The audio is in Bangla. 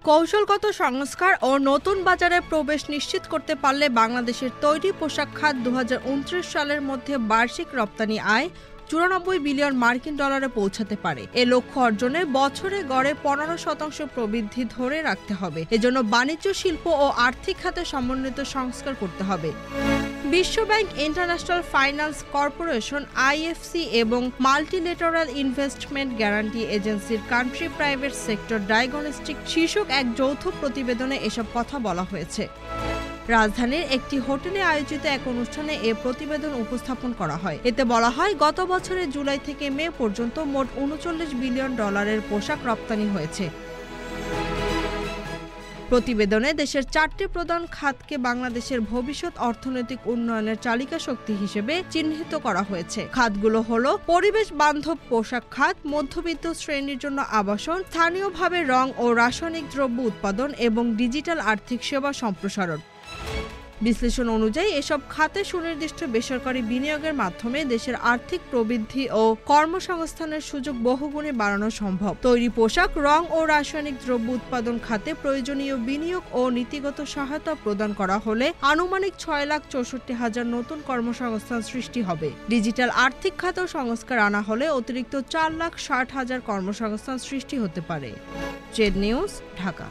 কৌশলগত সংস্কার ও নতুন বাজারে প্রবেশ নিশ্চিত করতে পারলে বাংলাদেশের তৈরি পোশাক খাত ২০২৯ সালের মধ্যে বার্ষিক রপ্তানি আয় ৯৪ বিলিয়ন মার্কিন ডলারে পৌঁছাতে পারে। এ লক্ষ্য অর্জনে বছরে গড়ে ১৫% প্রবৃদ্ধি ধরে রাখতে হবে। এজন্য বাণিজ্য, শিল্প ও আর্থিক খাতে সমন্বিত সংস্কার করতে হবে। বিশ্বব্যাংক, ইন্টারন্যাশনাল ফাইন্যান্স কর্পোরেশন (আইএফসি) এবং মাল্টিলেটারাল ইনভেস্টমেন্ট গ্যারান্টি এজেন্সির কান্ট্রি প্রাইভেট সেক্টর ডায়াগনস্টিক শীর্ষক এক যৌথ প্রতিবেদনে এসব কথা বলা হয়েছে। রাজধানীর একটি হোটেলে আয়োজিত এক অনুষ্ঠানে এ প্রতিবেদন উপস্থাপন করা হয়। এতে বলা হয়, গত বছরের জুলাই থেকে মে পর্যন্ত মোট ৩৯ বিলিয়ন ডলারের পোশাক রপ্তানি হয়েছে। প্রতিবেদনে দেশের ৪টি প্রধান খাতকে বাংলাদেশের ভবিষ্যৎ অর্থনৈতিক উন্নয়নের চালিকা শক্তি হিসেবে চিহ্নিত করা হয়েছে। খাতগুলো হলো পরিবেশ বান্ধব পোশাক খাত, মধ্যবিত্ত শ্রেণীর জন্য আবাসন, স্থানীয়ভাবে রং ও রাসায়নিক দ্রব্য উৎপাদন এবং ডিজিটাল আর্থিক সেবা সম্প্রসারণ। বিশ্লেষণ অনুযায়ী এসব খাতে সুনির্দিষ্ট বেসরকারি বিনিয়োগের মাধ্যমে দেশের আর্থিক প্রবৃদ্ধি ও কর্মসংস্থানের সুযোগ বহুগুণে বাড়ানো সম্ভব। তৈরি পোশাক, রং ও রাসায়নিক দ্রব্য উৎপাদন খাতে প্রয়োজনীয় বিনিয়োগ ও নীতিগত সহায়তা প্রদান করা হলে আনুমানিক ৬,৬৪,০০০ নতুন কর্মসংস্থান সৃষ্টি হবে। ডিজিটাল আর্থিক খাতেও সংস্কার আনা হলে অতিরিক্ত ৪,৬০,০০০ কর্মসংস্থান সৃষ্টি হতে পারে। Z news, Dhaka.